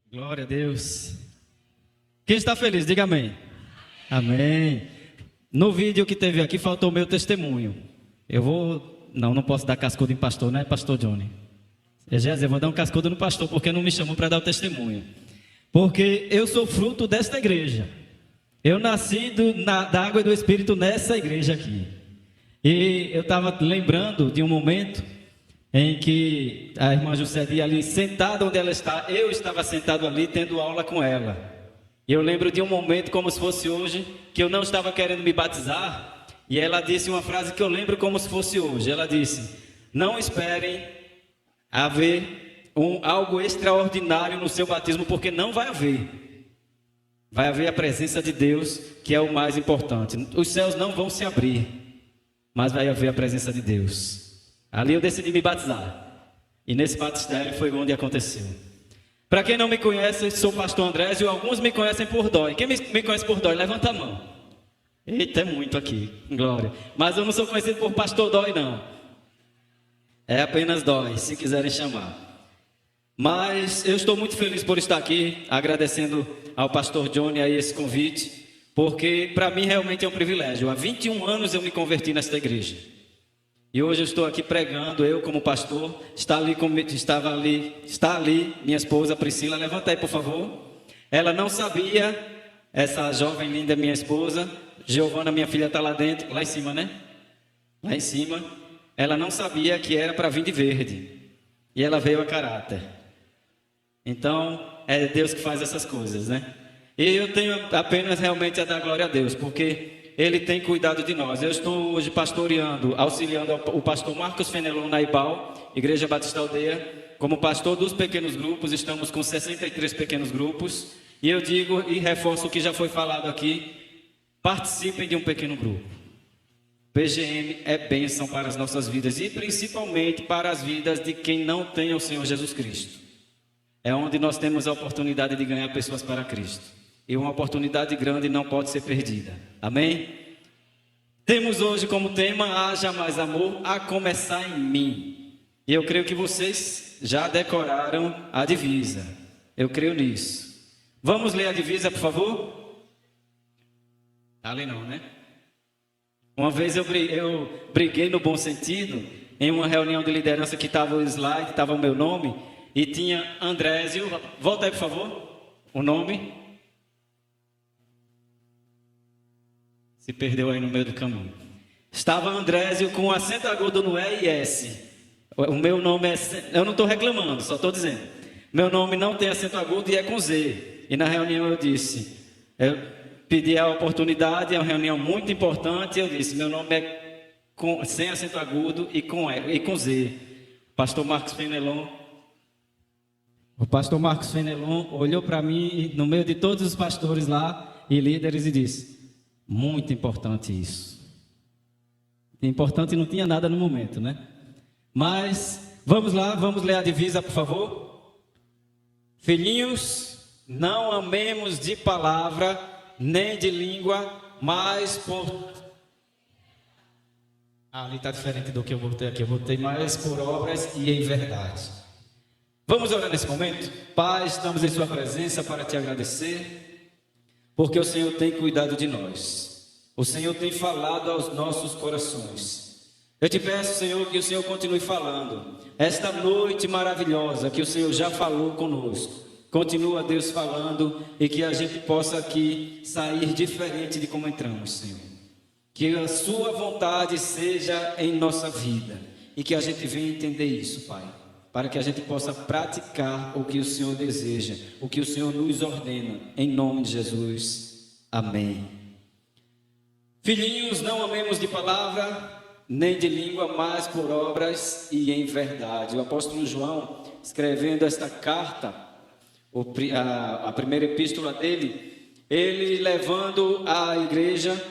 Glória a Deus. Quem está feliz, diga amém. Amém. No vídeo que teve aqui faltou o meu testemunho. Não posso dar cascudo em pastor, né, pastor Johnny? Eu vou dar um cascudo no pastor porque não me chamou para dar o testemunho. Porque eu sou fruto desta igreja. Eu nasci da água e do Espírito nessa igreja aqui. E eu estava lembrando de um momento em que a irmã Juscelia ali sentada onde ela está, eu estava sentado ali tendo aula com ela. E eu lembro de um momento como se fosse hoje, que eu não estava querendo me batizar, e ela disse uma frase que eu lembro como se fosse hoje. Ela disse: não esperem haver algo extraordinário no seu batismo, porque não vai haver. Vai haver a presença de Deus, que é o mais importante. Os céus não vão se abrir, mas vai haver a presença de Deus. Ali eu decidi me batizar. E nesse batistério foi onde aconteceu. Para quem não me conhece, eu sou o pastor Andrésio. Alguns me conhecem por Dói. Quem me conhece por Dói, levanta a mão. Eita, é muito aqui, glória. Mas eu não sou conhecido por pastor Dói, não. É apenas Dói, se quiserem chamar. Mas eu estou muito feliz por estar aqui, agradecendo ao pastor Johnny aí esse convite, porque para mim realmente é um privilégio. Há 21 anos eu me converti nesta igreja. E hoje eu estou aqui pregando, eu como pastor. Está ali minha esposa Priscila. Levanta aí, por favor. Ela não sabia, essa jovem linda minha esposa, Giovana, minha filha, está lá dentro, lá em cima, né? Lá em cima. Ela não sabia que era para vir de verde. E ela veio a caráter. Então, é Deus que faz essas coisas, né? E eu tenho apenas realmente a dar glória a Deus, porque Ele tem cuidado de nós. Eu estou hoje pastoreando, auxiliando o pastor Marcos Fenelon na Ibal, Igreja Batista Aldeia. Como pastor dos pequenos grupos, estamos com 63 pequenos grupos. E eu digo e reforço o que já foi falado aqui: participem de um pequeno grupo. PGM é bênção para as nossas vidas e principalmente para as vidas de quem não tem o Senhor Jesus Cristo. É onde nós temos a oportunidade de ganhar pessoas para Cristo. E uma oportunidade grande não pode ser perdida. Amém? Temos hoje como tema: haja mais amor, a começar em mim. E eu creio que vocês já decoraram a divisa. Eu creio nisso. Vamos ler a divisa, por favor? Ali não, né? Uma vez eu briguei no bom sentido, em uma reunião de liderança que estava o slide, estava o meu nome, e tinha Andrésio. Volta aí, por favor, o nome. Se perdeu aí no meio do caminho. Estava Andrésio com acento agudo no E e S. O meu nome é... Eu não estou reclamando, só estou dizendo. Meu nome não tem acento agudo e é com Z. E na reunião eu disse... Eu pedi a oportunidade, é uma reunião muito importante. Eu disse, meu nome é sem acento agudo e com Z. Pastor Marcos Fenelon. O pastor Marcos Fenelon olhou para mim, no meio de todos os pastores lá e líderes, e disse... Muito importante isso. Importante não tinha nada no momento, né? Mas, vamos lá, vamos ler a divisa, por favor. Filhinhos, não amemos de palavra, nem de língua, mas por... ali está diferente do que eu botei aqui. Eu botei mais por obras e em verdade. Vamos orar nesse momento? Pai, estamos em sua presença para te agradecer, porque o Senhor tem cuidado de nós. O Senhor tem falado aos nossos corações. Eu te peço, Senhor, que o Senhor continue falando. Esta noite maravilhosa que o Senhor já falou conosco. Continua, Deus, falando, e que a gente possa aqui sair diferente de como entramos, Senhor. Que a sua vontade seja em nossa vida. e que a gente venha entender isso, Pai, para que a gente possa praticar o que o Senhor deseja, o que o Senhor nos ordena, em nome de Jesus. Amém. Filhinhos, não amemos de palavra, nem de língua, mas por obras e em verdade. O apóstolo João, escrevendo esta carta, a primeira epístola dele, ele levando à igreja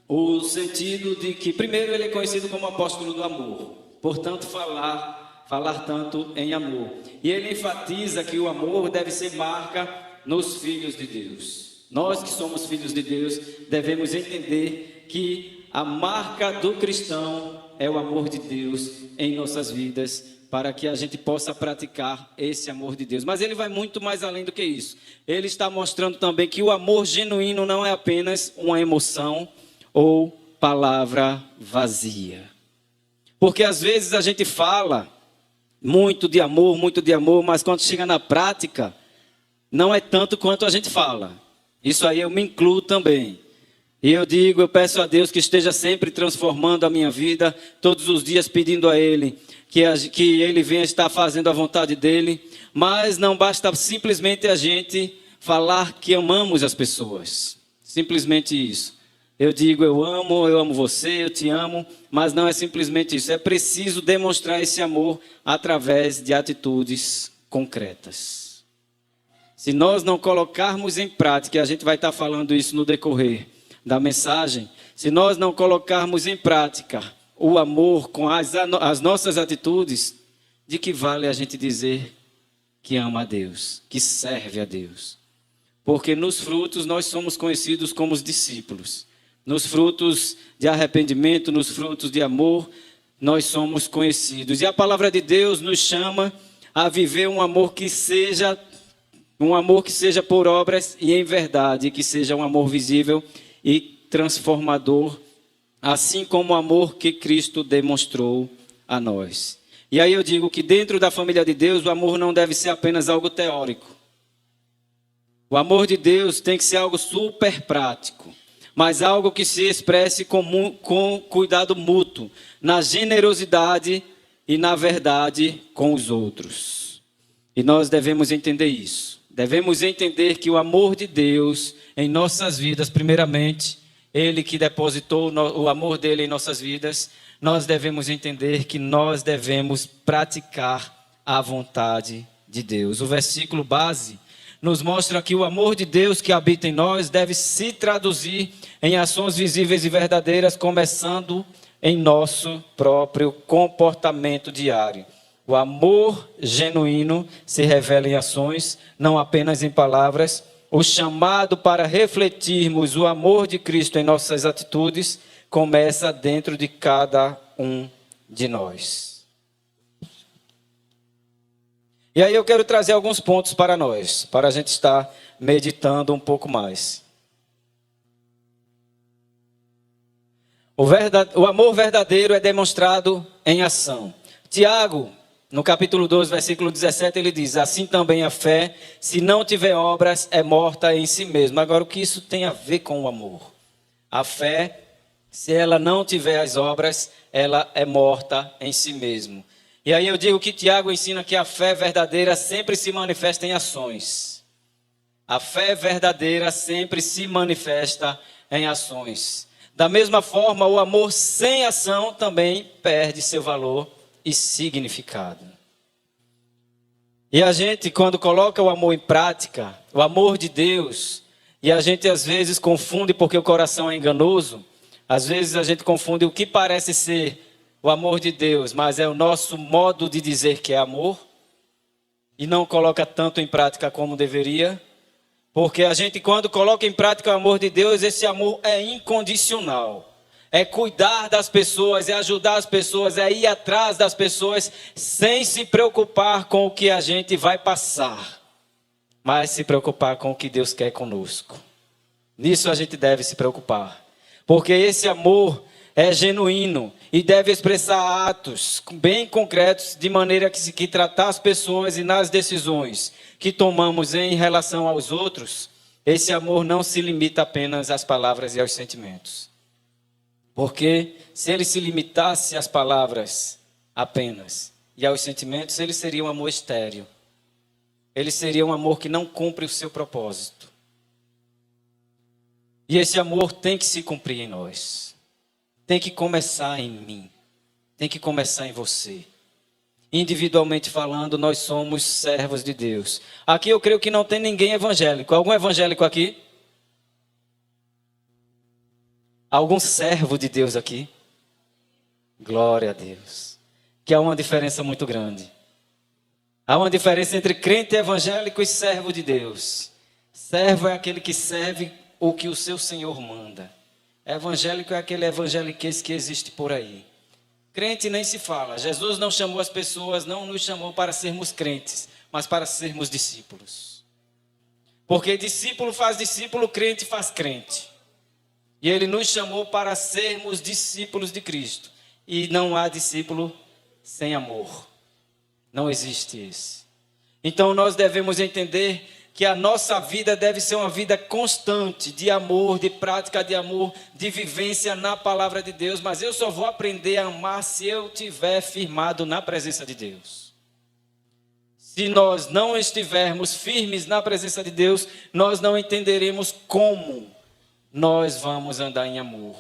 o sentido de que, primeiro, ele é conhecido como apóstolo do amor, portanto, falar tanto em amor. E ele enfatiza que o amor deve ser marca nos filhos de Deus. Nós que somos filhos de Deus, devemos entender que a marca do cristão é o amor de Deus em nossas vidas, para que a gente possa praticar esse amor de Deus. Mas ele vai muito mais além do que isso. Ele está mostrando também que o amor genuíno não é apenas uma emoção ou palavra vazia. Porque às vezes a gente fala muito de amor, mas quando chega na prática, não é tanto quanto a gente fala. Isso aí eu me incluo também. E eu peço a Deus que esteja sempre transformando a minha vida, todos os dias pedindo a Ele, que Ele venha estar fazendo a vontade dEle. Mas não basta simplesmente a gente falar que amamos as pessoas. Simplesmente isso. Eu amo você, eu te amo, mas não é simplesmente isso. É preciso demonstrar esse amor através de atitudes concretas. Se nós não colocarmos em prática, e a gente vai estar falando isso no decorrer da mensagem, se nós não colocarmos em prática o amor com as nossas atitudes, de que vale a gente dizer que ama a Deus, que serve a Deus? Porque nos frutos nós somos conhecidos como os discípulos. Nos frutos de arrependimento, nos frutos de amor, nós somos conhecidos. E a palavra de Deus nos chama a viver um amor que seja por obras e em verdade, que seja um amor visível e transformador, assim como o amor que Cristo demonstrou a nós. E aí eu digo que dentro da família de Deus, o amor não deve ser apenas algo teórico. O amor de Deus tem que ser algo super prático, mas algo que se expresse com cuidado mútuo, na generosidade e na verdade com os outros. E nós devemos entender isso. Devemos entender que o amor de Deus em nossas vidas, primeiramente, Ele que depositou o amor dele em nossas vidas, nós devemos entender que nós devemos praticar a vontade de Deus. O versículo base nos mostra que o amor de Deus que habita em nós deve se traduzir em ações visíveis e verdadeiras, começando em nosso próprio comportamento diário. O amor genuíno se revela em ações, não apenas em palavras. O chamado para refletirmos o amor de Cristo em nossas atitudes começa dentro de cada um de nós. E aí eu quero trazer alguns pontos para nós, para a gente estar meditando um pouco mais. O amor verdadeiro é demonstrado em ação. Tiago, no capítulo 12, versículo 17, ele diz: assim também a fé, se não tiver obras, é morta em si mesma. Agora, o que isso tem a ver com o amor? A fé, se ela não tiver as obras, ela é morta em si mesma. E aí eu digo que Tiago ensina que a fé verdadeira sempre se manifesta em ações. A fé verdadeira sempre se manifesta em ações. Da mesma forma, o amor sem ação também perde seu valor e significado. E a gente, quando coloca o amor em prática, o amor de Deus, e a gente às vezes confunde, porque o coração é enganoso, às vezes a gente confunde o que parece ser o amor de Deus, mas é o nosso modo de dizer que é amor, e não coloca tanto em prática como deveria, porque a gente, quando coloca em prática o amor de Deus, esse amor é incondicional. É cuidar das pessoas, é ajudar as pessoas, é ir atrás das pessoas sem se preocupar com o que a gente vai passar, mas se preocupar com o que Deus quer conosco. Nisso a gente deve se preocupar, porque esse amor é genuíno e deve expressar atos bem concretos, de maneira que tratar as pessoas e nas decisões que tomamos em relação aos outros, esse amor não se limita apenas às palavras e aos sentimentos. Porque se ele se limitasse às palavras, apenas. E aos sentimentos, ele seria um amor estéril. Ele seria um amor que não cumpre o seu propósito. E esse amor tem que se cumprir em nós. Tem que começar em mim. Tem que começar em você. Individualmente falando, nós somos servos de Deus. Aqui eu creio que não tem ninguém evangélico. Algum evangélico aqui? Algum servo de Deus aqui? Glória a Deus. Que há uma diferença muito grande. Há uma diferença entre crente evangélico e servo de Deus. Servo é aquele que serve o que o seu Senhor manda. Evangélico é aquele evangeliquez que existe por aí. Crente nem se fala. Jesus não chamou as pessoas, não nos chamou para sermos crentes, mas para sermos discípulos. Porque discípulo faz discípulo, crente faz crente. E ele nos chamou para sermos discípulos de Cristo. E não há discípulo sem amor. Não existe esse. Então nós devemos entender que a nossa vida deve ser uma vida constante de amor, de prática de amor, de vivência na palavra de Deus. Mas eu só vou aprender a amar se eu estiver firmado na presença de Deus. Se nós não estivermos firmes na presença de Deus, nós não entenderemos como nós vamos andar em amor.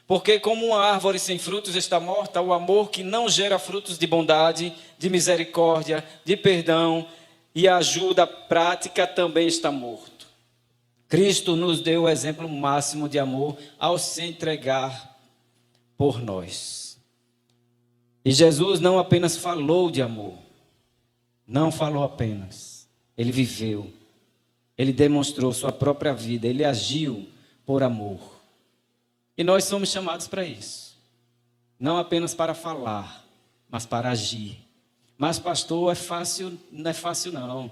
Porque como uma árvore sem frutos está morta, o amor que não gera frutos de bondade, de misericórdia, de perdão e ajuda prática também está morto. Cristo nos deu o exemplo máximo de amor ao se entregar por nós. E Jesus não apenas falou de amor, não falou apenas, ele viveu, ele demonstrou sua própria vida, ele agiu por amor. E nós somos chamados para isso. Não apenas para falar, mas para agir. Mas pastor, é fácil? Não é fácil não.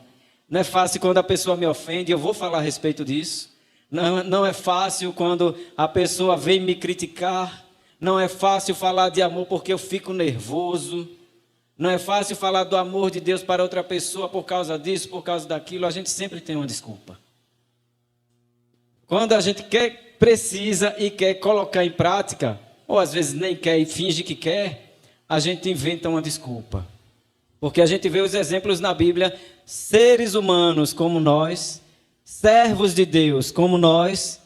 Não é fácil quando a pessoa me ofende, eu vou falar a respeito disso. Não é fácil quando a pessoa vem me criticar. Não é fácil falar de amor porque eu fico nervoso. Não é fácil falar do amor de Deus para outra pessoa por causa disso, por causa daquilo. A gente sempre tem uma desculpa. Quando a gente precisa e quer colocar em prática, ou às vezes nem quer e finge que quer, a gente inventa uma desculpa. Porque a gente vê os exemplos na Bíblia, seres humanos como nós, servos de Deus como nós,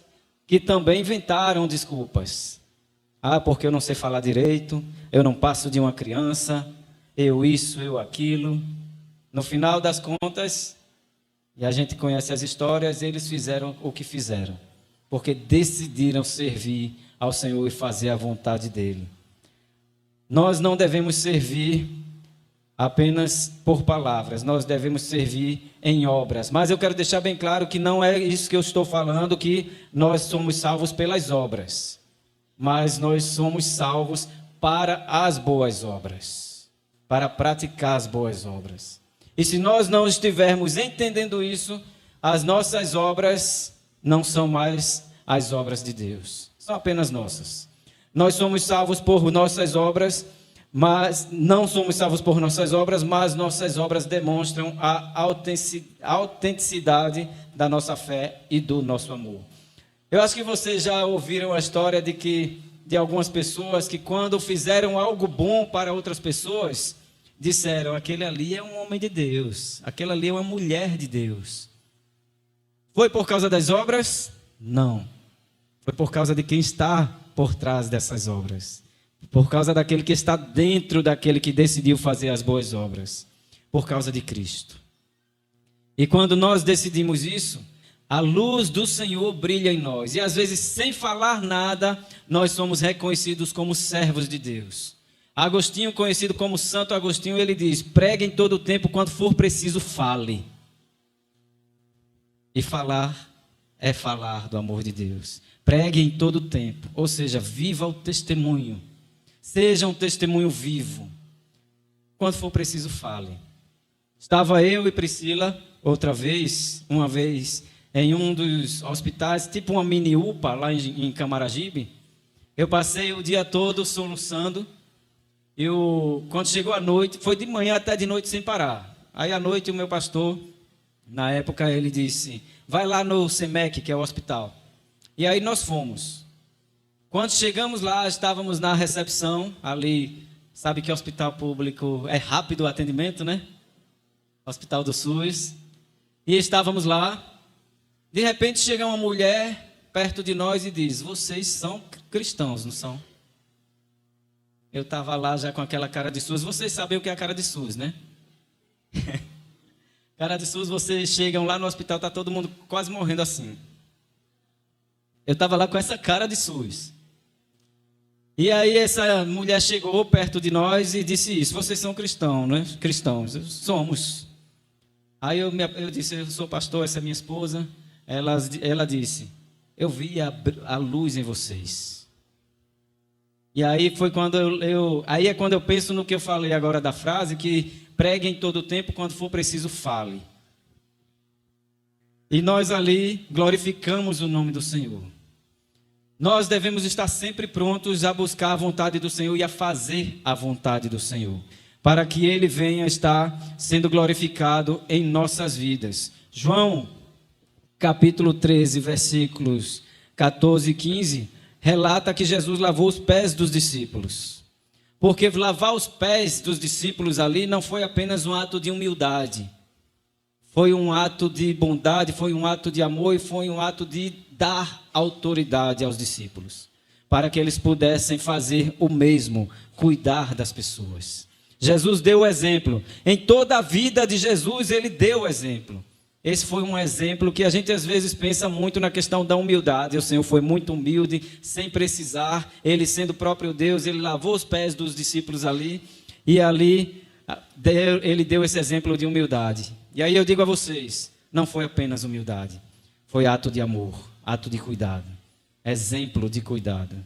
que também inventaram desculpas. Ah, porque eu não sei falar direito, eu não passo de uma criança, eu isso, eu aquilo. No final das contas, e a gente conhece as histórias, eles fizeram o que fizeram. Porque decidiram servir ao Senhor e fazer a vontade dEle. Nós não devemos servir apenas por palavras, nós devemos servir em obras. Mas eu quero deixar bem claro que não é isso que eu estou falando, que nós somos salvos pelas obras. Mas nós somos salvos para as boas obras, para praticar as boas obras. E se nós não estivermos entendendo isso, as nossas obras não são mais as obras de Deus, são apenas nossas. Nós somos salvos por nossas obras, mas não somos salvos por nossas obras, mas nossas obras demonstram a autenticidade da nossa fé e do nosso amor. Eu acho que vocês já ouviram a história de algumas pessoas que quando fizeram algo bom para outras pessoas, disseram, aquele ali é um homem de Deus, aquela ali é uma mulher de Deus. Foi por causa das obras? Não. Foi por causa de quem está por trás dessas obras. Por causa daquele que está dentro daquele que decidiu fazer as boas obras. Por causa de Cristo. E quando nós decidimos isso, a luz do Senhor brilha em nós. E às vezes, sem falar nada, nós somos reconhecidos como servos de Deus. Agostinho, conhecido como Santo Agostinho, ele diz, pregue em todo o tempo, quando for preciso, fale. E falar é falar do amor de Deus. Pregue em todo o tempo, ou seja, viva o testemunho. Seja um testemunho vivo. Quando for preciso, fale. Estava eu e Priscila, uma vez, em um dos hospitais, tipo uma mini UPA lá em Camaragibe. Eu passei o dia todo soluçando. Quando chegou a noite, foi de manhã até de noite sem parar. Aí à noite o meu pastor, na época, ele disse, vai lá no SEMEC, que é o hospital. E aí nós fomos. Quando chegamos lá, estávamos na recepção, ali Sabe que hospital público é rápido o atendimento, né? Hospital do SUS. E estávamos lá. De repente chega uma mulher perto de nós e diz: vocês são cristãos, não são? Eu estava lá já com aquela cara de SUS. Vocês sabem o que é a cara de SUS, né? Cara de SUS, vocês chegam lá no hospital, está todo mundo quase morrendo assim. Eu estava lá com essa cara de SUS. E aí essa mulher chegou perto de nós e disse isso: vocês são cristãos, né? Cristãos, somos. Aí eu disse: eu sou pastor, essa é minha esposa. Ela disse: eu vi a luz em vocês. E aí foi quando aí é quando eu penso no que eu falei agora da frase, que pregue em todo o tempo, quando for preciso, fale. E nós ali glorificamos o nome do Senhor. Nós devemos estar sempre prontos a buscar a vontade do Senhor e a fazer a vontade do Senhor, para que Ele venha estar sendo glorificado em nossas vidas. João, capítulo 13, versículos 14 e 15, relata que Jesus lavou os pés dos discípulos. Porque lavar os pés dos discípulos ali não foi apenas um ato de humildade, foi um ato de bondade, foi um ato de amor e foi um ato de dar autoridade aos discípulos, para que eles pudessem fazer o mesmo, cuidar das pessoas. Jesus deu o exemplo. Em toda a vida de Jesus, ele deu o exemplo. Esse foi um exemplo que a gente às vezes pensa muito na questão da humildade. O Senhor foi muito humilde, sem precisar. Ele sendo o próprio Deus, ele lavou os pés dos discípulos ali. E ali ele deu esse exemplo de humildade. E aí eu digo a vocês, não foi apenas humildade. Foi ato de amor, ato de cuidado. Exemplo de cuidado.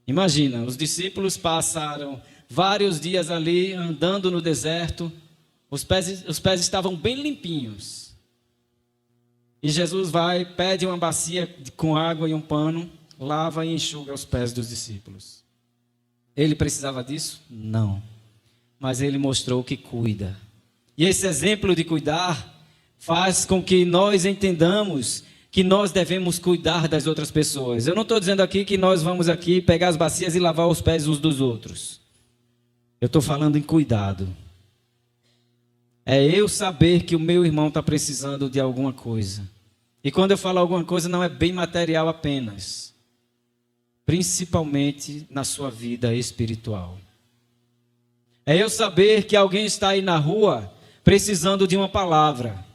Imagina, os discípulos passaram vários dias ali andando no deserto. Os pés estavam bem limpinhos. E Jesus vai, pede uma bacia com água e um pano, lava e enxuga os pés dos discípulos. Ele precisava disso? Não. Mas ele mostrou que cuida. E esse exemplo de cuidar faz com que nós entendamos que nós devemos cuidar das outras pessoas. Eu não estou dizendo aqui que nós vamos aqui pegar as bacias e lavar os pés uns dos outros. Eu estou falando em cuidado. É eu saber que o meu irmão está precisando de alguma coisa. E quando eu falo alguma coisa, não é bem material apenas. Principalmente na sua vida espiritual. É eu saber que alguém está aí na rua precisando de uma palavra.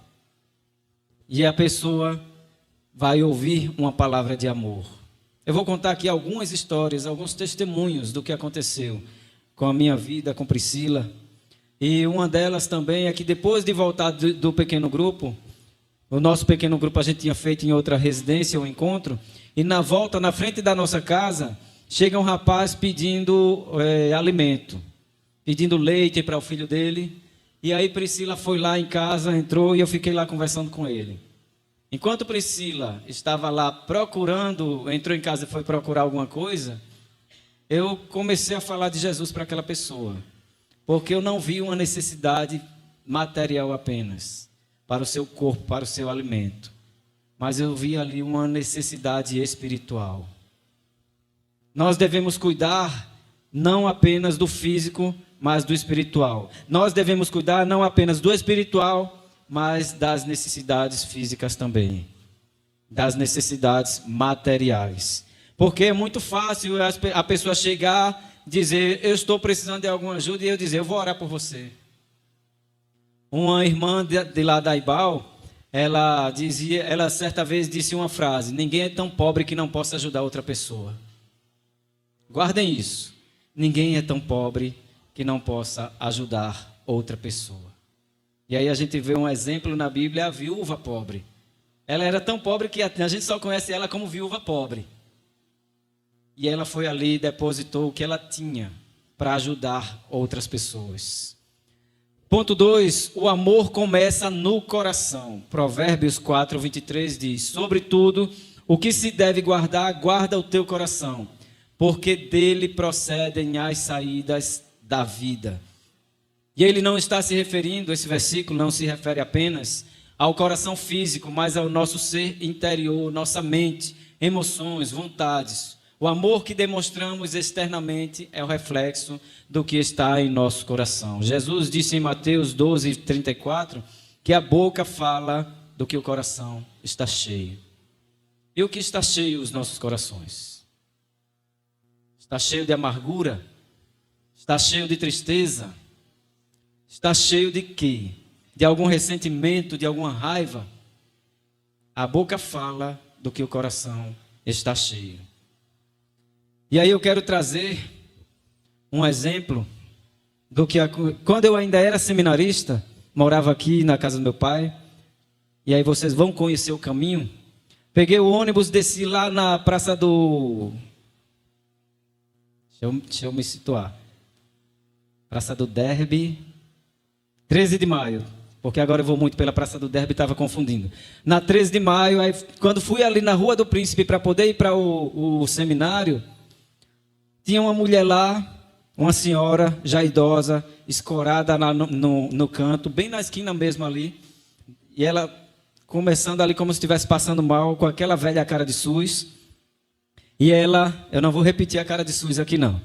E a pessoa vai ouvir uma palavra de amor. Eu vou contar aqui algumas histórias, alguns testemunhos do que aconteceu com a minha vida, com Priscila. E uma delas também é que depois de voltar do pequeno grupo, o nosso pequeno grupo a gente tinha feito em outra residência, um encontro, e na volta, na frente da nossa casa, chega um rapaz pedindo alimento, pedindo leite para o filho dele. E aí Priscila foi lá em casa, entrou e eu fiquei lá conversando com ele. Enquanto Priscila estava lá procurando, entrou em casa e foi procurar alguma coisa, eu comecei a falar de Jesus para aquela pessoa. Porque eu não vi uma necessidade material apenas, para o seu corpo, para o seu alimento. Mas eu vi ali uma necessidade espiritual. Nós devemos cuidar não apenas do físico, mas do espiritual. Nós devemos cuidar não apenas do espiritual, mas das necessidades físicas também. Das necessidades materiais. Porque é muito fácil a pessoa chegar, dizer, eu estou precisando de alguma ajuda, e eu dizer, eu vou orar por você. Uma irmã de lá da Ibal, ela certa vez disse uma frase: ninguém é tão pobre que não possa ajudar outra pessoa. Guardem isso. Ninguém é tão pobre que não possa ajudar outra pessoa. E aí a gente vê um exemplo na Bíblia, a viúva pobre. Ela era tão pobre que a gente só conhece ela como viúva pobre. E ela foi ali e depositou o que ela tinha para ajudar outras pessoas. Ponto 2, o amor começa no coração. Provérbios 4, 23 diz: sobretudo, o que se deve guardar, guarda o teu coração, porque dele procedem as saídas da vida. E ele não está se referindo, esse versículo não se refere apenas ao coração físico, mas ao nosso ser interior, nossa mente, emoções, vontades. O amor que demonstramos externamente é o reflexo do que está em nosso coração. Jesus disse em Mateus 12:34 que a boca fala do que o coração está cheio. E o que está cheio os nossos corações? Está cheio de amargura? Está cheio de tristeza? Está cheio de quê? De algum ressentimento, de alguma raiva? A boca fala do que o coração está cheio. E aí eu quero trazer um exemplo do que quando eu ainda era seminarista, morava aqui na casa do meu pai, e aí vocês vão conhecer o caminho. Peguei o ônibus, desci lá na Praça do... Deixa eu me situar. Praça do Derby, 13 de maio. Porque agora eu vou muito pela Praça do Derby, estava confundindo. Na 13 de maio, aí, quando fui ali na Rua do Príncipe para poder ir para o seminário, tinha uma mulher lá, uma senhora já idosa, escorada lá no canto, bem na esquina mesmo ali. E ela começando ali como se estivesse passando mal, com aquela velha cara de SUS. E ela, eu não vou repetir a cara de SUS aqui não.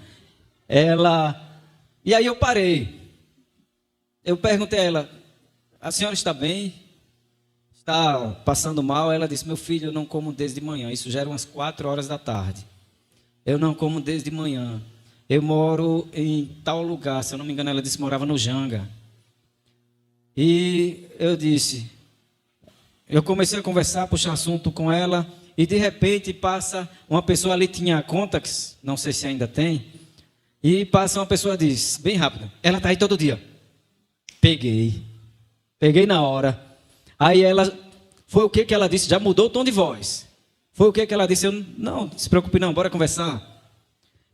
E aí eu parei. Eu perguntei a ela, a senhora está bem? Está passando mal? Ela disse, meu filho, eu não como desde manhã. Isso já era umas 4 horas da tarde. Eu não como desde manhã. Eu moro em tal lugar, se eu não me engano, ela disse que morava no Janga. E eu comecei a conversar, puxar assunto com ela, e de repente passa uma pessoa ali, tinha Contax, não sei se ainda tem, e passa uma pessoa e diz, bem rápido, ela está aí todo dia. Peguei na hora. Aí ela, foi o que ela disse? Já mudou o tom de voz. Foi o que ela disse? Eu, não se preocupe não, bora conversar.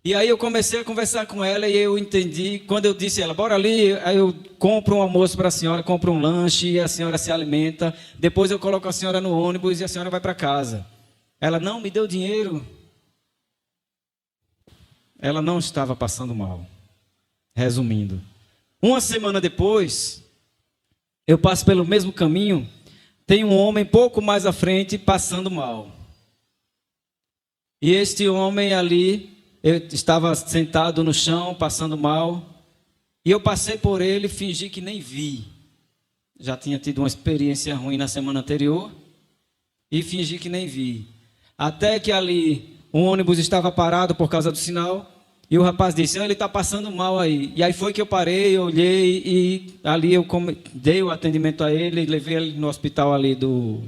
E aí eu comecei a conversar com ela e eu entendi, quando eu disse a ela, bora ali, aí eu compro um almoço para a senhora, compro um lanche e a senhora se alimenta, depois eu coloco a senhora no ônibus e a senhora vai para casa. Ela não me deu dinheiro. Ela não estava passando mal. Resumindo, uma semana depois, eu passo pelo mesmo caminho, tem um homem pouco mais à frente passando mal. E este homem ali, eu estava sentado no chão, passando mal, e eu passei por ele e fingi que nem vi. Já tinha tido uma experiência ruim na semana anterior, e fingi que nem vi. Até que ali, um ônibus estava parado por causa do sinal, e o rapaz disse, ele está passando mal aí. E aí foi que eu parei, eu olhei, e ali eu dei o atendimento a ele, levei ele no hospital ali do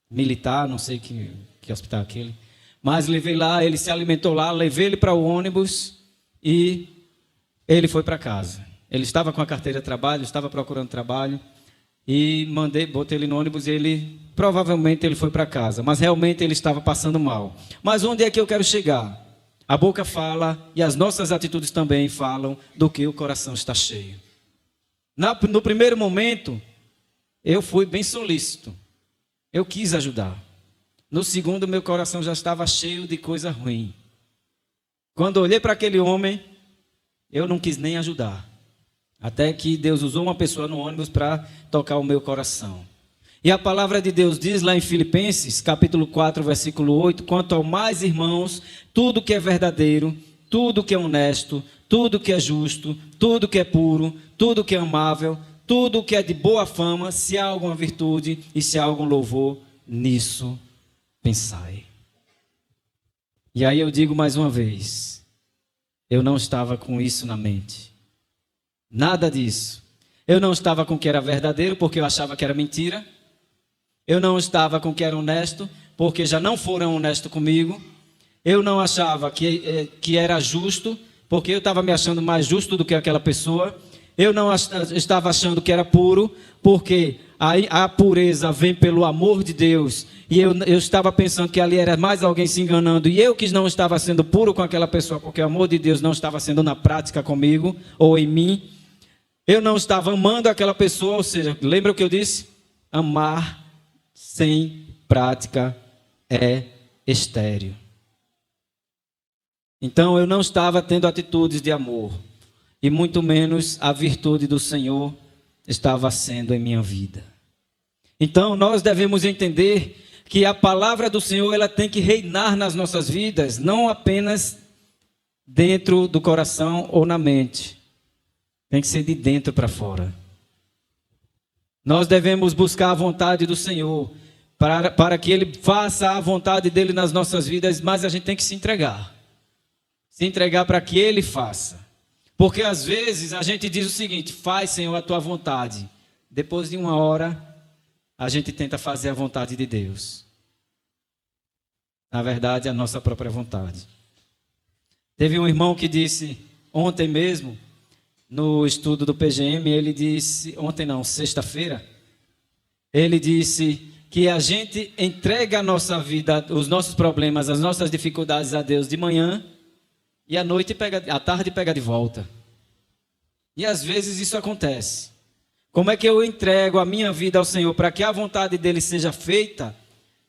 militar, não sei que hospital é aquele. Mas levei lá, ele se alimentou lá, levei ele para o ônibus e ele foi para casa. Ele estava com a carteira de trabalho, estava procurando trabalho e botei ele no ônibus e provavelmente ele foi para casa. Mas realmente ele estava passando mal. Mas onde é que eu quero chegar? A boca fala e as nossas atitudes também falam do que o coração está cheio. No primeiro momento, eu fui bem solícito. Eu quis ajudar. No segundo, meu coração já estava cheio de coisa ruim. Quando olhei para aquele homem, eu não quis nem ajudar. Até que Deus usou uma pessoa no ônibus para tocar o meu coração. E a palavra de Deus diz lá em Filipenses, capítulo 4, versículo 8, quanto ao mais, irmãos, tudo que é verdadeiro, tudo que é honesto, tudo que é justo, tudo que é puro, tudo que é amável, tudo que é de boa fama, se há alguma virtude e se há algum louvor, nisso pensai. E aí eu digo mais uma vez, eu não estava com isso na mente. Nada disso. Eu não estava com o que era verdadeiro, porque eu achava que era mentira. Eu não estava com o que era honesto, porque já não foram honestos comigo. Eu não achava que era justo, porque eu estava me achando mais justo do que aquela pessoa. Eu não estava achando que era puro, porque a pureza vem pelo amor de Deus. E eu estava pensando que ali era mais alguém se enganando. E eu que não estava sendo puro com aquela pessoa, porque o amor de Deus não estava sendo na prática comigo ou em mim. Eu não estava amando aquela pessoa, ou seja, lembra o que eu disse? Amar sem prática é estéril. Então eu não estava tendo atitudes de amor. E muito menos a virtude do Senhor estava sendo em minha vida. Então nós devemos entender que a palavra do Senhor ela tem que reinar nas nossas vidas, não apenas dentro do coração ou na mente. Tem que ser de dentro para fora. Nós devemos buscar a vontade do Senhor, para que Ele faça a vontade dEle nas nossas vidas, mas a gente tem que se entregar. Se entregar para que Ele faça. Porque às vezes a gente diz o seguinte: faz, Senhor, a tua vontade. Depois de uma hora, a gente tenta fazer a vontade de Deus. Na verdade, a nossa própria vontade. Teve um irmão que disse, ontem mesmo, no estudo do PGM, ele disse, ontem não, sexta-feira, ele disse que a gente entrega a nossa vida, os nossos problemas, as nossas dificuldades a Deus de manhã, e à tarde pega de volta. E às vezes isso acontece. Como é que eu entrego a minha vida ao Senhor para que a vontade dEle seja feita,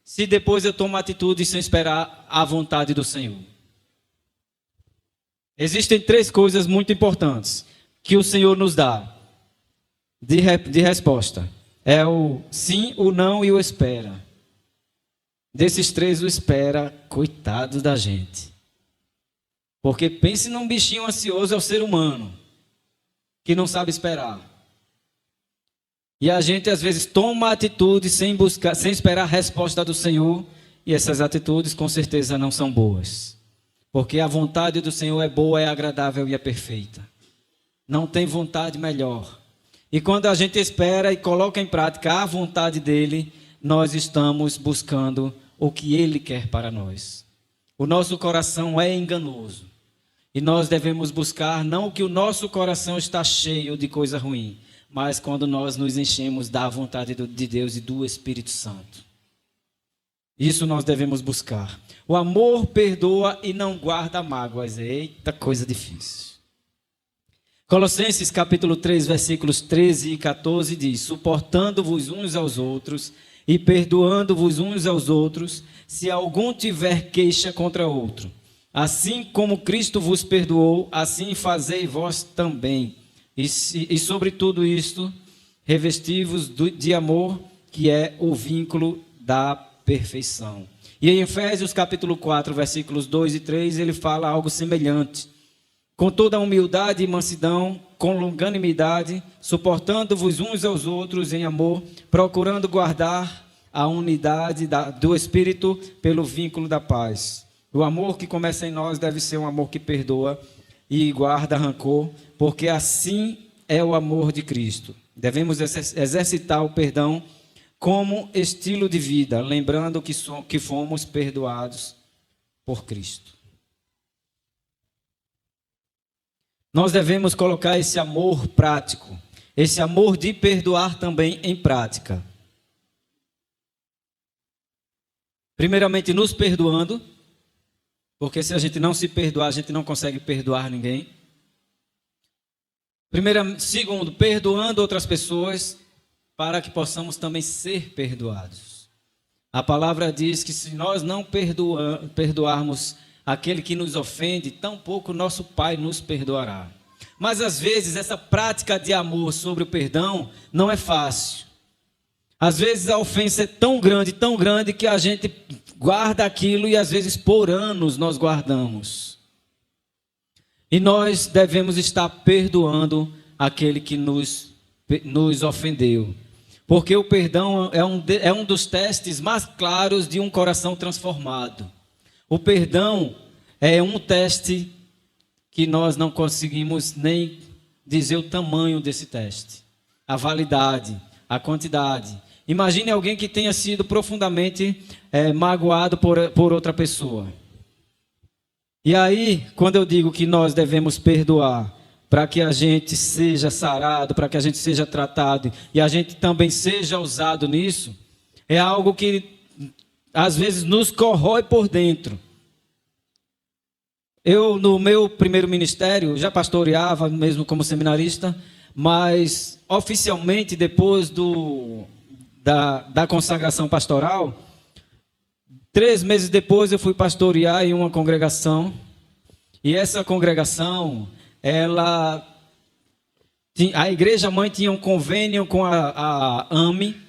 se depois eu tomo atitude sem esperar a vontade do Senhor? Existem 3 coisas muito importantes que o Senhor nos dá de resposta. É o sim, o não e o espera. Desses 3, o espera, coitado da gente. Porque pense num bichinho ansioso, é o ser humano, que não sabe esperar. E a gente às vezes toma atitude sem esperar a resposta do Senhor, e essas atitudes com certeza não são boas. Porque a vontade do Senhor é boa, é agradável e é perfeita. Não tem vontade melhor. E quando a gente espera e coloca em prática a vontade dEle, nós estamos buscando o que Ele quer para nós. O nosso coração é enganoso. E nós devemos buscar não o que o nosso coração está cheio de coisa ruim, mas quando nós nos enchemos da vontade de Deus e do Espírito Santo. Isso nós devemos buscar. O amor perdoa e não guarda mágoas. Eita, coisa difícil. Colossenses capítulo 3, versículos 13 e 14 diz: suportando-vos uns aos outros e perdoando-vos uns aos outros, se algum tiver queixa contra outro. Assim como Cristo vos perdoou, assim fazei vós também. E sobre tudo isto, revesti-vos de amor, que é o vínculo da perfeição. E em Efésios capítulo 4, versículos 2 e 3, ele fala algo semelhante. Com toda humildade e mansidão, com longanimidade, suportando-vos uns aos outros em amor, procurando guardar a unidade do Espírito pelo vínculo da paz. O amor que começa em nós deve ser um amor que perdoa e guarda rancor, porque assim é o amor de Cristo. Devemos exercitar o perdão como estilo de vida, lembrando que fomos perdoados por Cristo. Nós devemos colocar esse amor prático, esse amor de perdoar também em prática. Primeiramente, nos perdoando, porque se a gente não se perdoar, a gente não consegue perdoar ninguém. Segundo, perdoando outras pessoas, para que possamos também ser perdoados. A palavra diz que se nós não perdoarmos aquele que nos ofende, tampouco nosso Pai nos perdoará. Mas às vezes essa prática de amor sobre o perdão não é fácil. Às vezes a ofensa é tão grande que a gente guarda aquilo e às vezes por anos nós guardamos. E nós devemos estar perdoando aquele que nos ofendeu. Porque o perdão é um dos testes mais claros de um coração transformado. O perdão é um teste que nós não conseguimos nem dizer o tamanho desse teste. A validade, a quantidade. Imagine alguém que tenha sido profundamente magoado por outra pessoa. E aí, quando eu digo que nós devemos perdoar para que a gente seja sarado, para que a gente seja tratado e a gente também seja usado nisso, é algo que às vezes nos corrói por dentro. Eu, no meu primeiro ministério, já pastoreava mesmo como seminarista, mas oficialmente, depois da consagração pastoral, 3 meses depois eu fui pastorear em uma congregação, e essa congregação, a igreja mãe tinha um convênio com a AME,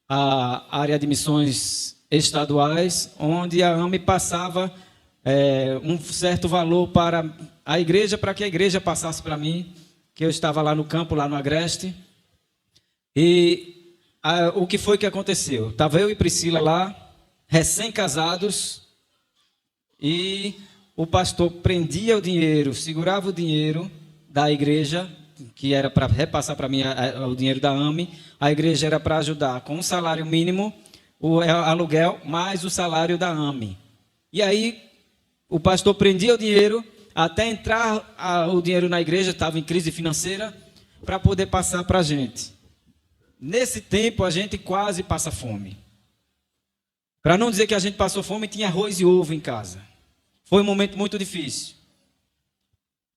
a Área de Missões estaduais, onde a AME passava um certo valor para a igreja, para que a igreja passasse para mim, que eu estava lá no campo, lá no Agreste. E o que foi que aconteceu? Estava eu e Priscila lá, recém-casados, e o pastor prendia o dinheiro, segurava o dinheiro da igreja, que era para repassar para mim o dinheiro da AME. A igreja era para ajudar com o salário mínimo, o aluguel, mais o salário da AME. E aí, o pastor prendia o dinheiro, até entrar o dinheiro na igreja, estava em crise financeira, para poder passar para a gente. Nesse tempo, a gente quase passa fome. Para não dizer que a gente passou fome, tinha arroz e ovo em casa. Foi um momento muito difícil.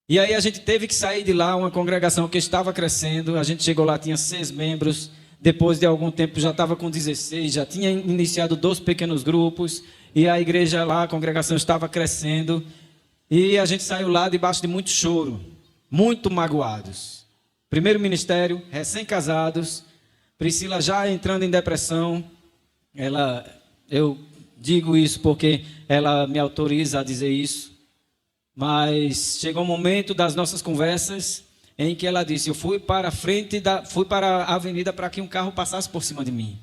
E aí a gente teve que sair de lá, uma congregação que estava crescendo. A gente chegou lá, tinha 6 membros. Depois de algum tempo já estava com 16, já tinha iniciado 2 pequenos grupos. E a igreja lá, a congregação estava crescendo. E a gente saiu lá debaixo de muito choro, muito magoados. Primeiro ministério, recém-casados. Priscila já entrando em depressão. Eu digo isso porque ela me autoriza a dizer isso. Mas chegou um momento das nossas conversas em que ela disse: eu fui para a frente, fui para a avenida para que um carro passasse por cima de mim.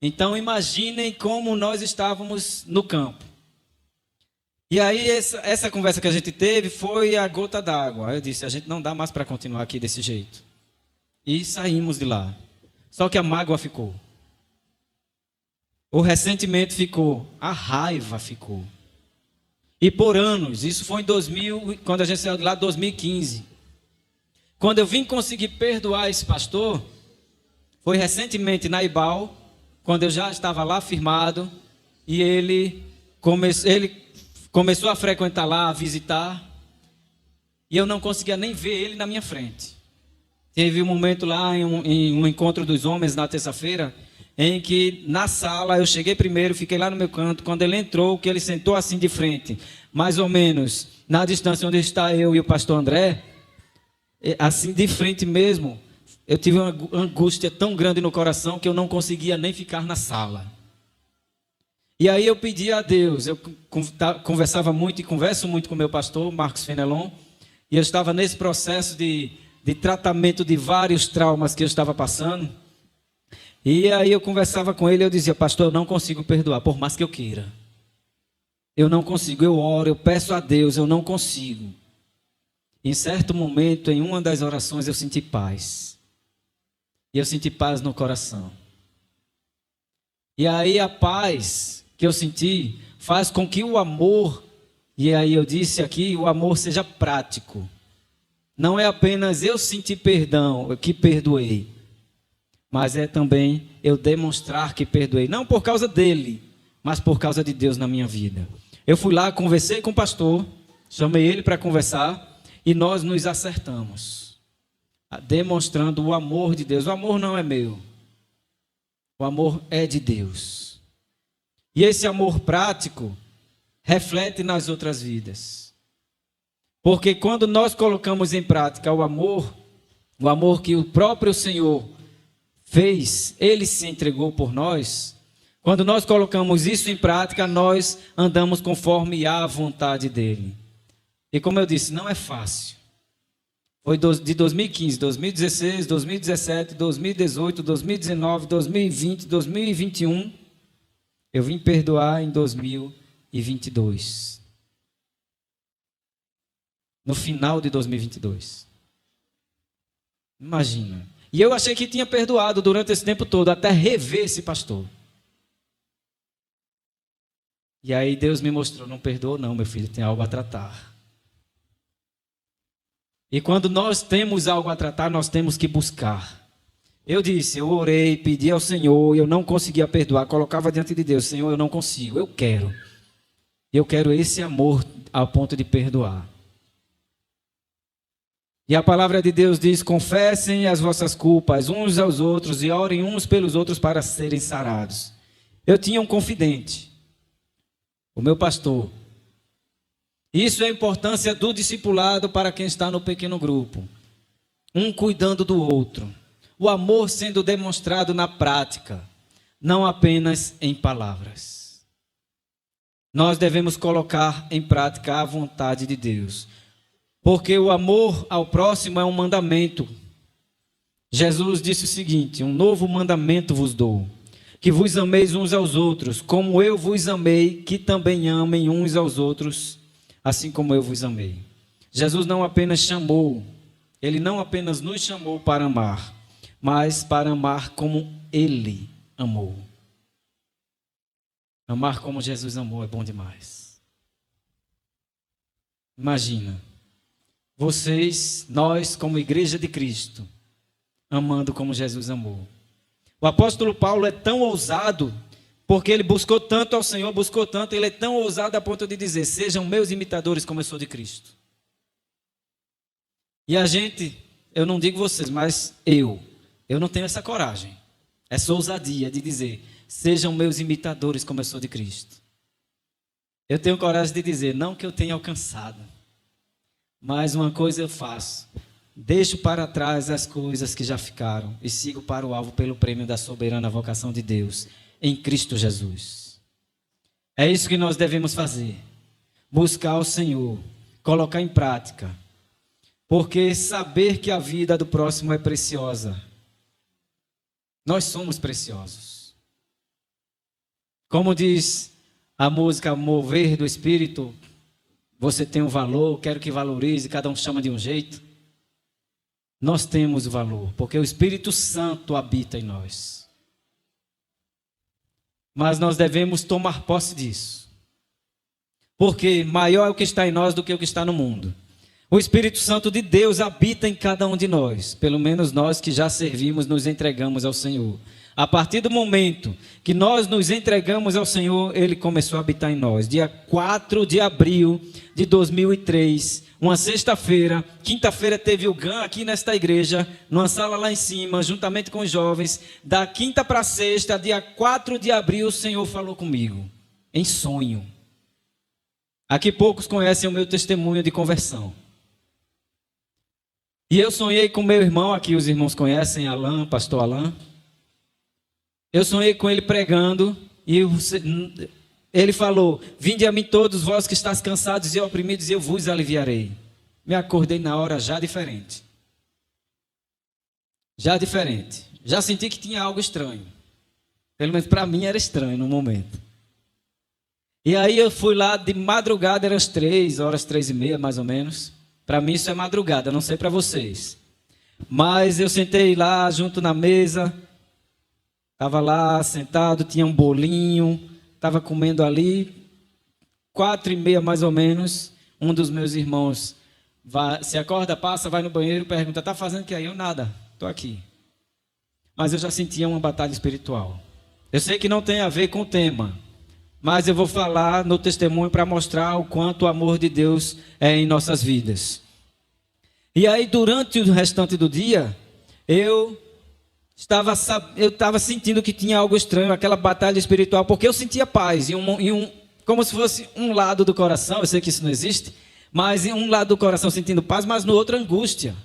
Então imaginem como nós estávamos no campo. E aí essa conversa que a gente teve foi a gota d'água. Eu disse: a gente não dá mais para continuar aqui desse jeito. E saímos de lá. Só que a mágoa ficou. O ressentimento ficou. A raiva ficou. E por anos, isso foi em 2000, quando a gente saiu de lá, 2015. Quando eu vim conseguir perdoar esse pastor, foi recentemente na Ibal, quando eu já estava lá firmado, e ele começou a frequentar lá, a visitar, e eu não conseguia nem ver ele na minha frente. Teve um momento lá em um encontro dos homens na terça-feira, em que na sala eu cheguei primeiro, fiquei lá no meu canto. Quando ele entrou, que ele sentou assim de frente, mais ou menos na distância onde está eu e o pastor André, assim de frente mesmo, eu tive uma angústia tão grande no coração que eu não conseguia nem ficar na sala. E aí eu pedi a Deus, eu conversava muito e converso muito com o meu pastor, Marcos Fenelon, e eu estava nesse processo de tratamento de vários traumas que eu estava passando. E aí eu conversava com ele e eu dizia: pastor, eu não consigo perdoar, por mais que eu queira. Eu não consigo, eu oro, eu peço a Deus, eu não consigo. Em certo momento, em uma das orações, eu senti paz. E eu senti paz no coração. E aí a paz que eu senti faz com que o amor, e aí eu disse aqui, o amor seja prático. Não é apenas eu sentir perdão, que perdoei. Mas é também eu demonstrar que perdoei. Não por causa dele, mas por causa de Deus na minha vida. Eu fui lá, conversei com o pastor, chamei ele para conversar e nós nos acertamos. Demonstrando o amor de Deus. O amor não é meu. O amor é de Deus. E esse amor prático reflete nas outras vidas. Porque quando nós colocamos em prática o amor que o próprio Senhor fez, Ele se entregou por nós. Quando nós colocamos isso em prática, nós andamos conforme a vontade dEle. E como eu disse, não é fácil. Foi de 2015, 2016, 2017, 2018, 2019, 2020, 2021. Eu vim perdoar em 2022. No final de 2022. Imagina. E eu achei que tinha perdoado durante esse tempo todo, até rever esse pastor. E aí Deus me mostrou: não perdoou não, meu filho, tem algo a tratar. E quando nós temos algo a tratar, nós temos que buscar. Eu disse, eu orei, pedi ao Senhor, eu não conseguia perdoar, colocava diante de Deus: Senhor, eu não consigo, eu quero. Eu quero esse amor ao ponto de perdoar. E a palavra de Deus diz: confessem as vossas culpas uns aos outros e orem uns pelos outros para serem sarados. Eu tinha um confidente, o meu pastor. Isso é a importância do discipulado para quem está no pequeno grupo. Um cuidando do outro. O amor sendo demonstrado na prática. não apenas em palavras. Nós devemos colocar em prática a vontade de Deus, porque o amor ao próximo é um mandamento. Jesus disse o seguinte: um novo mandamento vos dou, que vos ameis uns aos outros, como eu vos amei, que também amem uns aos outros, assim como eu vos amei. Jesus não apenas chamou, Ele não apenas nos chamou para amar, mas para amar como Ele amou. Amar como Jesus amou é bom demais. Imagina, vocês, nós como Igreja de Cristo, amando como Jesus amou. O apóstolo Paulo é tão ousado, porque ele buscou tanto ao Senhor, buscou tanto, ele é tão ousado a ponto de dizer: sejam meus imitadores como eu sou de Cristo. E a gente, eu não digo vocês, mas eu não tenho essa coragem, essa ousadia de dizer: sejam meus imitadores como eu sou de Cristo. Eu tenho coragem de dizer, não que eu tenha alcançado, mas uma coisa eu faço: deixo para trás as coisas que já ficaram e sigo para o alvo pelo prêmio da soberana vocação de Deus em Cristo Jesus. É isso que nós devemos fazer: buscar o Senhor, colocar em prática, porque saber que a vida do próximo é preciosa. Nós somos preciosos. Como diz a música Mover do Espírito, você tem um valor, quero que valorize, cada um chama de um jeito. Nós temos valor, porque o Espírito Santo habita em nós. Mas nós devemos tomar posse disso, porque maior é o que está em nós do que o que está no mundo. O Espírito Santo de Deus habita em cada um de nós, pelo menos nós que já servimos, nos entregamos ao Senhor. A partir do momento que nós nos entregamos ao Senhor, Ele começou a habitar em nós. Dia 4 de abril de 2003, uma sexta-feira, quinta-feira teve o GAN aqui nesta igreja, numa sala lá em cima, juntamente com os jovens. Da quinta para sexta, dia 4 de abril, o Senhor falou comigo, em sonho. Aqui poucos conhecem o meu testemunho de conversão. E eu sonhei com meu irmão, aqui os irmãos conhecem, Alain, pastor Alain. Eu sonhei com ele pregando e ele falou: vinde a mim todos vós que estáis cansados e oprimidos e eu vos aliviarei. Me acordei na hora já diferente. Já diferente. Já senti que tinha algo estranho. Pelo menos para mim era estranho no momento. E aí eu fui lá de madrugada, eram as 3h, 3h30 mais ou menos. Para mim isso é madrugada, não sei para vocês. Mas eu sentei lá junto na mesa. Estava lá sentado, tinha um bolinho, estava comendo ali, 4h30 mais ou menos, um dos meus irmãos se acorda, passa, vai no banheiro, pergunta: está fazendo o que aí? Eu nada, estou aqui. Mas eu já sentia uma batalha espiritual. Eu sei que não tem a ver com o tema, mas eu vou falar no testemunho para mostrar o quanto o amor de Deus é em nossas vidas. E aí durante o restante do dia, eu estava sentindo que tinha algo estranho, aquela batalha espiritual, porque eu sentia paz, como se fosse um lado do coração, eu sei que isso não existe, mas em um lado do coração sentindo paz, mas no outro angústia.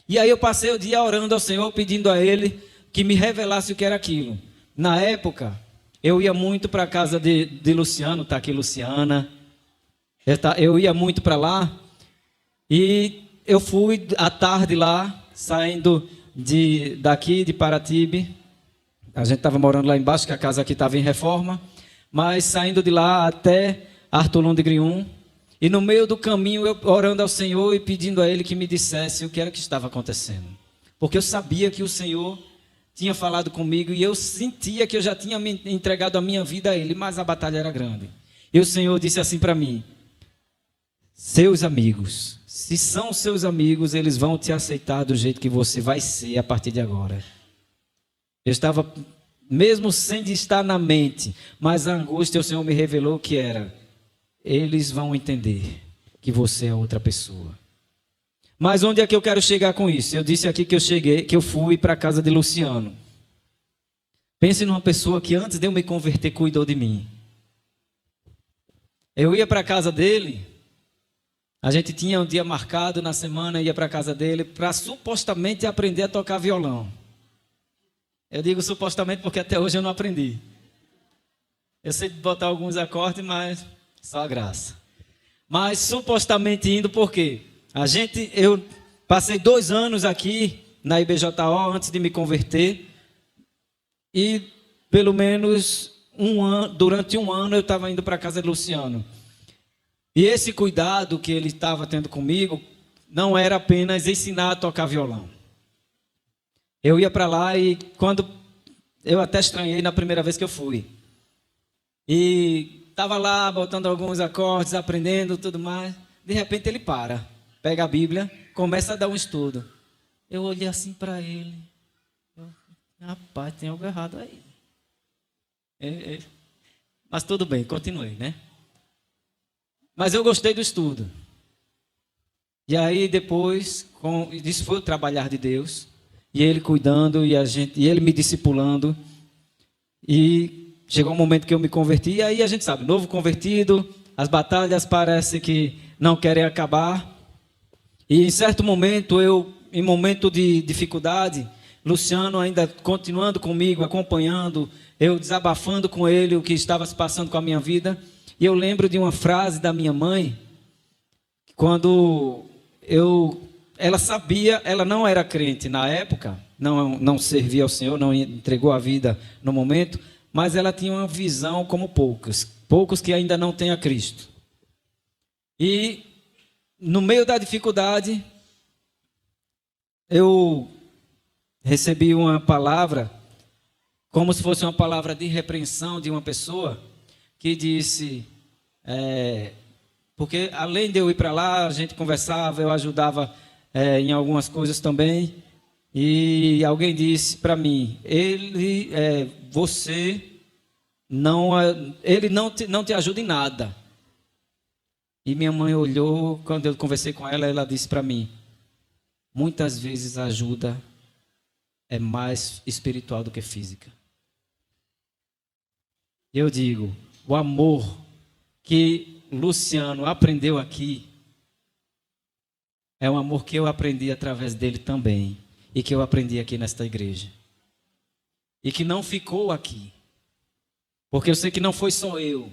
E aí eu passei o dia orando ao Senhor, pedindo a Ele que me revelasse o que era aquilo. Na época, eu ia muito para a casa de Luciano, está aqui Luciana, eu ia muito para lá, e eu fui à tarde lá, saindo daqui de Paratibe. A gente estava morando lá embaixo, que a casa aqui estava em reforma, mas saindo de lá até Arthur de Grium, e no meio do caminho eu orando ao Senhor e pedindo a Ele que me dissesse o que era que estava acontecendo, porque eu sabia que o Senhor tinha falado comigo e eu sentia que eu já tinha me entregado a minha vida a Ele, mas a batalha era grande. E o Senhor disse assim para mim: seus amigos, se são seus amigos, eles vão te aceitar do jeito que você vai ser a partir de agora. Eu estava, mesmo sem estar na mente, mas a angústia, o Senhor me revelou que era: eles vão entender que você é outra pessoa. Mas onde é que eu quero chegar com isso? Eu disse aqui que eu fui para a casa de Luciano. Pense numa pessoa que antes de eu me converter cuidou de mim. Eu ia para a casa dele. A gente tinha um dia marcado na semana, ia para a casa dele para supostamente aprender a tocar violão. Eu digo supostamente porque até hoje eu não aprendi. Eu sei botar alguns acordes, mas só a graça. Mas supostamente indo por quê? Eu passei 2 anos aqui na IBJO antes de me converter. E pelo menos durante um ano eu estava indo para a casa de Luciano. E esse cuidado que ele estava tendo comigo não era apenas ensinar a tocar violão. Eu ia para lá e quando eu até estranhei na primeira vez que eu fui. E estava lá botando alguns acordes, aprendendo tudo mais. De repente ele pega a Bíblia, começa a dar um estudo. Eu olhei assim para ele. Rapaz, tem algo errado aí. Mas tudo bem, continuei, né? Mas eu gostei do estudo. E aí depois, isso foi o trabalhar de Deus. E ele cuidando e ele me discipulando. E chegou um momento que eu me converti. E aí a gente sabe, novo convertido, as batalhas parece que não querem acabar. E em certo momento, em momento de dificuldade, Luciano ainda continuando comigo, acompanhando, eu desabafando com ele o que estava se passando com a minha vida. E eu lembro de uma frase da minha mãe, quando ela sabia, ela não era crente na época, não servia ao Senhor, não entregou a vida no momento, mas ela tinha uma visão como poucos que ainda não têm a Cristo. E no meio da dificuldade, eu recebi uma palavra, como se fosse uma palavra de repreensão de uma pessoa, que disse, porque além de eu ir para lá, a gente conversava, eu ajudava em algumas coisas também, e alguém disse para mim, ele não te ajuda em nada. E minha mãe olhou, quando eu conversei com ela, ela disse para mim, muitas vezes a ajuda é mais espiritual do que física. Eu digo, o amor que Luciano aprendeu aqui é um amor que eu aprendi através dele também e que eu aprendi aqui nesta igreja. E que não ficou aqui. Porque eu sei que não foi só eu.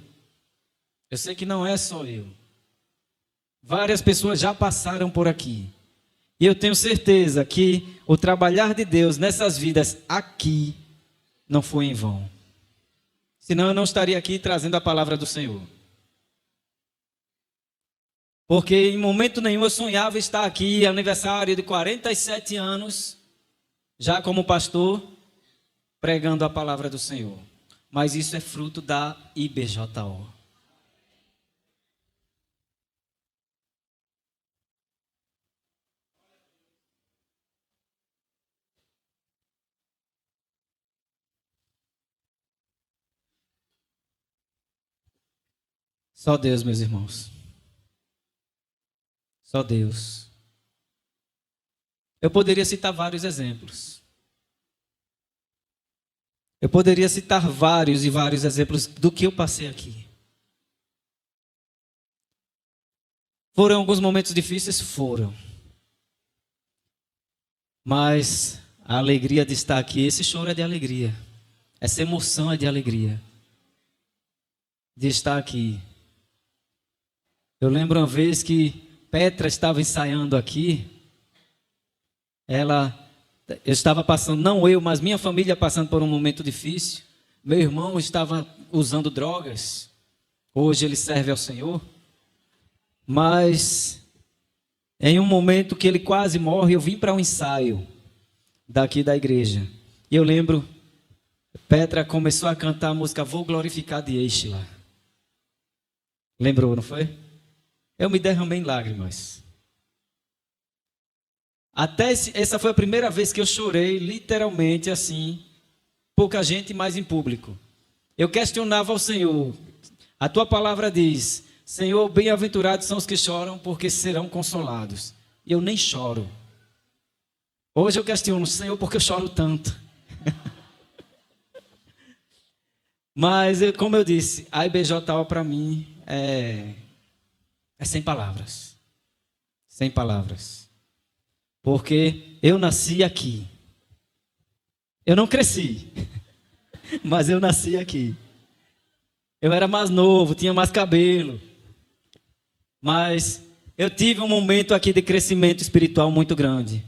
Eu sei que não é só eu. Várias pessoas já passaram por aqui. E eu tenho certeza que o trabalhar de Deus nessas vidas aqui não foi em vão. Senão eu não estaria aqui trazendo a palavra do Senhor. Porque em momento nenhum eu sonhava estar aqui, aniversário de 47 anos, já como pastor, pregando a palavra do Senhor. Mas isso é fruto da IBJO. Só Deus, meus irmãos. Só Deus. Eu poderia citar vários exemplos. Eu poderia citar vários e vários exemplos do que eu passei aqui. Foram alguns momentos difíceis? Foram. Mas a alegria de estar aqui, esse choro é de alegria. Essa emoção é de alegria. De estar aqui. Eu lembro uma vez que Petra estava ensaiando aqui. Eu estava passando, não eu, mas minha família passando por um momento difícil. Meu irmão estava usando drogas. Hoje ele serve ao Senhor. Mas em um momento que ele quase morre, eu vim para um ensaio daqui da igreja. E eu lembro, Petra começou a cantar a música Vou Glorificar de Estela. Lembrou, não foi? Eu me derramei em lágrimas. Essa foi a primeira vez que eu chorei, literalmente assim, pouca gente, mas em público. Eu questionava ao Senhor. A tua palavra diz, Senhor, bem-aventurados são os que choram, porque serão consolados. E eu nem choro. Hoje eu questiono, Senhor, por que eu choro tanto? Mas, como eu disse, a IBJO para mim é sem palavras. Sem palavras. Porque eu nasci aqui. Eu não cresci, mas eu nasci aqui. Eu era mais novo, tinha mais cabelo. Mas eu tive um momento aqui de crescimento espiritual muito grande.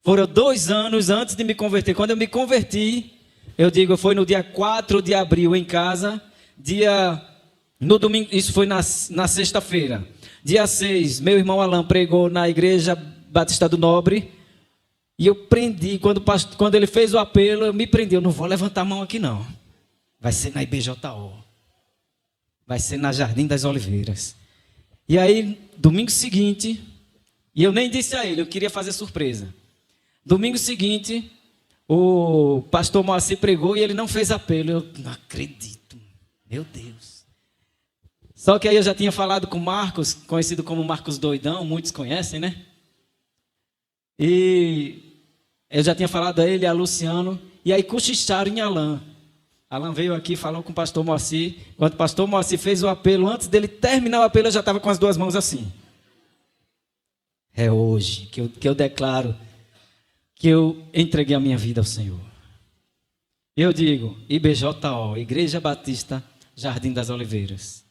Foram 2 anos antes de me converter. Quando eu me converti, eu digo, foi no dia 4 de abril em casa. No domingo, isso foi na sexta-feira. Dia 6, meu irmão Alain pregou na igreja Batista do Nobre. E eu prendi, quando ele fez o apelo, eu me prendi. Eu não vou levantar a mão aqui não. Vai ser na IBJO. Vai ser na Jardim das Oliveiras. E aí, domingo seguinte, e eu nem disse a ele, eu queria fazer surpresa. Domingo seguinte, o pastor Moacir pregou e ele não fez apelo. Eu não acredito, meu Deus. Só que aí eu já tinha falado com Marcos, conhecido como Marcos Doidão, muitos conhecem, né? E eu já tinha falado a ele, a Luciano, e aí cochicharam em Alain. Alain veio aqui, falou com o pastor Moacir. Quando o pastor Moacir fez o apelo, antes dele terminar o apelo, eu já estava com as 2 mãos assim. É hoje que eu declaro que eu entreguei a minha vida ao Senhor. Eu digo, IBJO, Igreja Batista, Jardim das Oliveiras.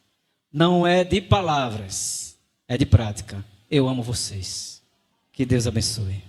Não é de palavras, é de prática. Eu amo vocês. Que Deus abençoe.